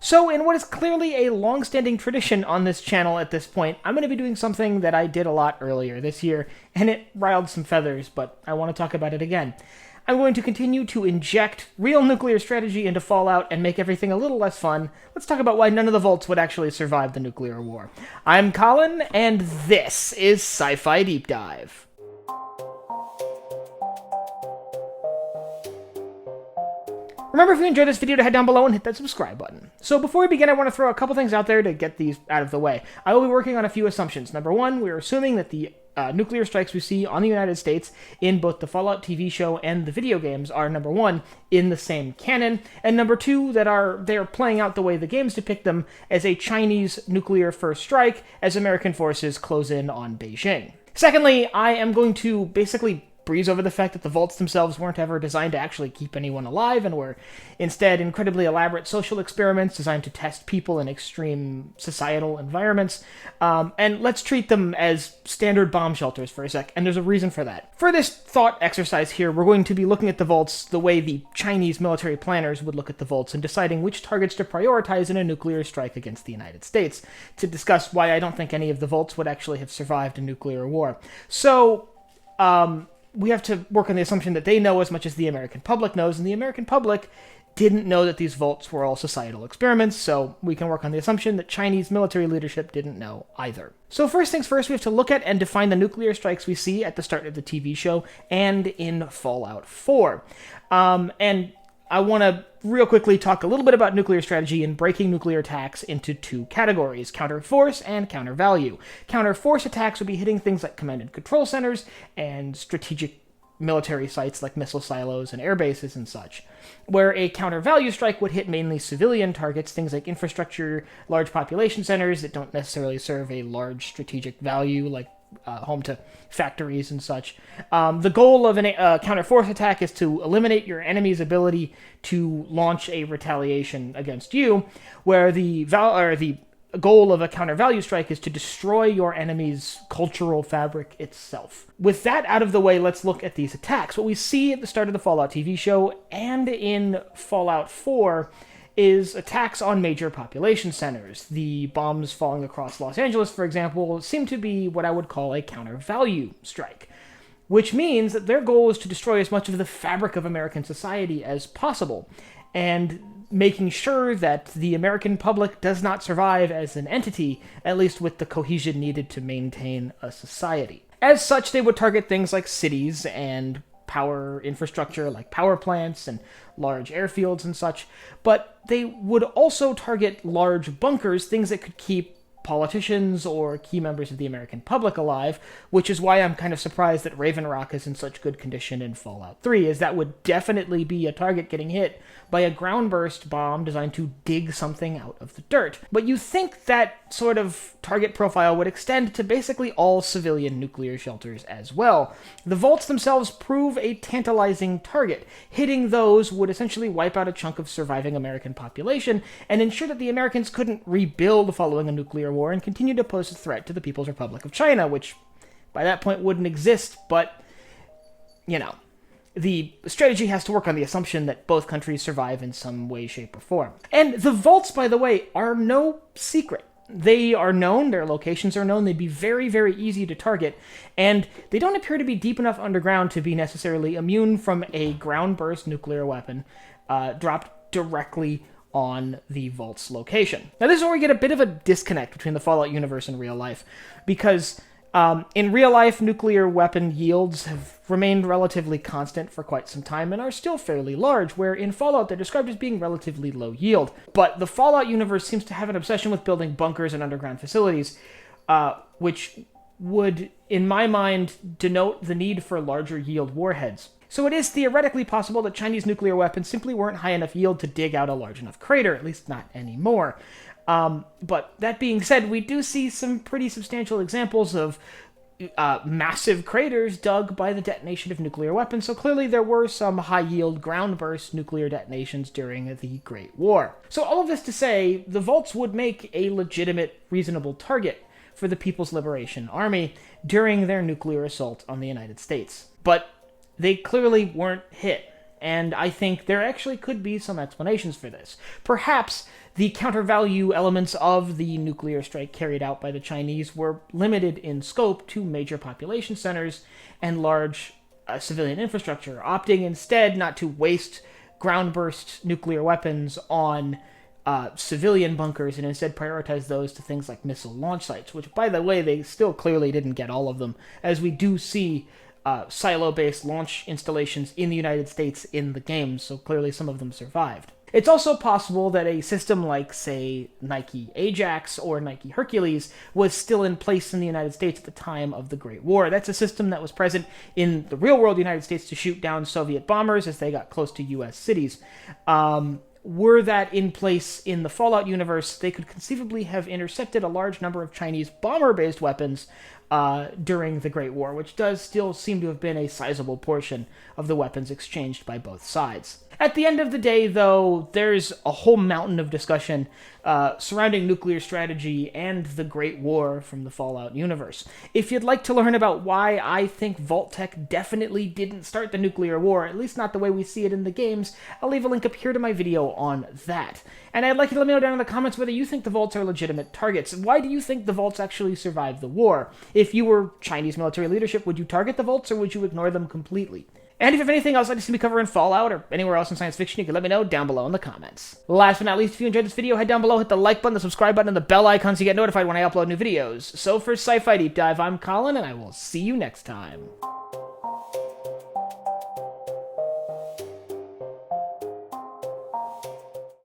So, in what is clearly a long-standing tradition on this channel at this point, I'm going to be doing something that I did a lot earlier this year, and it riled some feathers, but I want to talk about it again. I'm going to continue to inject real nuclear strategy into Fallout and make everything a little less fun. Let's talk about why none of the Vaults would actually survive the nuclear war. I'm Colin, and this is Sci-Fi Deep Dive. Remember, if you enjoyed this video, to head down below and hit that subscribe button. So before we begin, I want to throw a couple things out there to get these out of the way. I will be working on a few assumptions. Number one, we're assuming that the nuclear strikes we see on the United States in both the Fallout TV show and the video games are, number one, in the same canon, and number two, that they're playing out the way the games depict them as a Chinese nuclear first strike as American forces close in on Beijing. Secondly, I am going to basically breeze over the fact that the vaults themselves weren't ever designed to actually keep anyone alive and were instead incredibly elaborate social experiments designed to test people in extreme societal environments. And let's treat them as standard bomb shelters for a sec, and there's a reason for that. For this thought exercise here, we're going to be looking at the vaults the way the Chinese military planners would look at the vaults and deciding which targets to prioritize in a nuclear strike against the United States, to discuss why I don't think any of the vaults would actually have survived a nuclear war. So, we have to work on the assumption that they know as much as the American public knows, and the American public didn't know that these vaults were all societal experiments, so we can work on the assumption that Chinese military leadership didn't know either. So first things first, we have to look at and define the nuclear strikes we see at the start of the TV show and in Fallout 4. And I want to real quickly talk a little bit about nuclear strategy and breaking nuclear attacks into two categories: counter force and counter value. Counter force attacks would be hitting things like command and control centers and strategic military sites like missile silos and air bases and such, where a counter value strike would hit mainly civilian targets, things like infrastructure, large population centers that don't necessarily serve a large strategic value, like home to factories and such. The goal of a counter-force attack is to eliminate your enemy's ability to launch a retaliation against you, where the goal of a counter-value strike is to destroy your enemy's cultural fabric itself. With that out of the way, let's look at these attacks. What we see at the start of the Fallout TV show and in Fallout 4 is attacks on major population centers. The bombs falling across Los Angeles, for example, seem to be what I would call a counter-value strike, which means that their goal is to destroy as much of the fabric of American society as possible, and making sure that the American public does not survive as an entity, at least with the cohesion needed to maintain a society. As such, they would target things like cities and power infrastructure like power plants and large airfields and such, but they would also target large bunkers, things that could keep politicians or key members of the American public alive, which is why I'm kind of surprised that Raven Rock is in such good condition in Fallout 3, as that would definitely be a target getting hit by a ground burst bomb designed to dig something out of the dirt. But you think that sort of target profile would extend to basically all civilian nuclear shelters as well. The vaults themselves prove a tantalizing target. Hitting those would essentially wipe out a chunk of surviving American population and ensure that the Americans couldn't rebuild following a nuclear war and continue to pose a threat to the People's Republic of China, which by that point wouldn't exist, but, you know, the strategy has to work on the assumption that both countries survive in some way, shape, or form. And the vaults, by the way, are no secret. They are known, their locations are known, they'd be very, very easy to target, and they don't appear to be deep enough underground to be necessarily immune from a ground burst nuclear weapon dropped directly on the vault's location. Now this is where we get a bit of a disconnect between the Fallout universe and real life, because in real life, nuclear weapon yields have remained relatively constant for quite some time and are still fairly large, where in Fallout they're described as being relatively low yield. But the Fallout universe seems to have an obsession with building bunkers and underground facilities, which would, in my mind, denote the need for larger yield warheads. So it is theoretically possible that Chinese nuclear weapons simply weren't high enough yield to dig out a large enough crater, at least not anymore. But that being said, we do see some pretty substantial examples of massive craters dug by the detonation of nuclear weapons, so clearly there were some high-yield ground-burst nuclear detonations during the Great War. So all of this to say, the vaults would make a legitimate, reasonable target for the People's Liberation Army during their nuclear assault on the United States. But they clearly weren't hit. and I think there actually could be some explanations for this. Perhaps the counter-value elements of the nuclear strike carried out by the Chinese were limited in scope to major population centers and large civilian infrastructure, opting instead not to waste ground-burst nuclear weapons on civilian bunkers and instead prioritize those to things like missile launch sites, which, by the way, they still clearly didn't get all of them, as we do see silo-based launch installations in the United States in the game, so clearly some of them survived. It's also possible that a system like, say, Nike Ajax or Nike Hercules was still in place in the United States at the time of the Great War. That's a system that was present in the real-world United States to shoot down Soviet bombers as they got close to U.S. cities. Were that in place in the Fallout universe, they could conceivably have intercepted a large number of Chinese bomber-based weapons during the Great War, which does still seem to have been a sizable portion of the weapons exchanged by both sides. At the end of the day, though, there's a whole mountain of discussion surrounding nuclear strategy and the Great War from the Fallout universe. If you'd like to learn about why I think Vault-Tec definitely didn't start the nuclear war, at least not the way we see it in the games, I'll leave a link up here to my video on that. And I'd like you to let me know down in the comments whether you think the Vaults are legitimate targets. Why do you think the Vaults actually survived the war? If you were Chinese military leadership, would you target the Vaults or would you ignore them completely? And if you have anything else I'd like to see me cover in Fallout or anywhere else in science fiction, you can let me know down below in the comments. Last but not least, if you enjoyed this video, head down below, hit the like button, the subscribe button, and the bell icon so you get notified when I upload new videos. So for Sci-Fi Deep Dive, I'm Colin, and I will see you next time.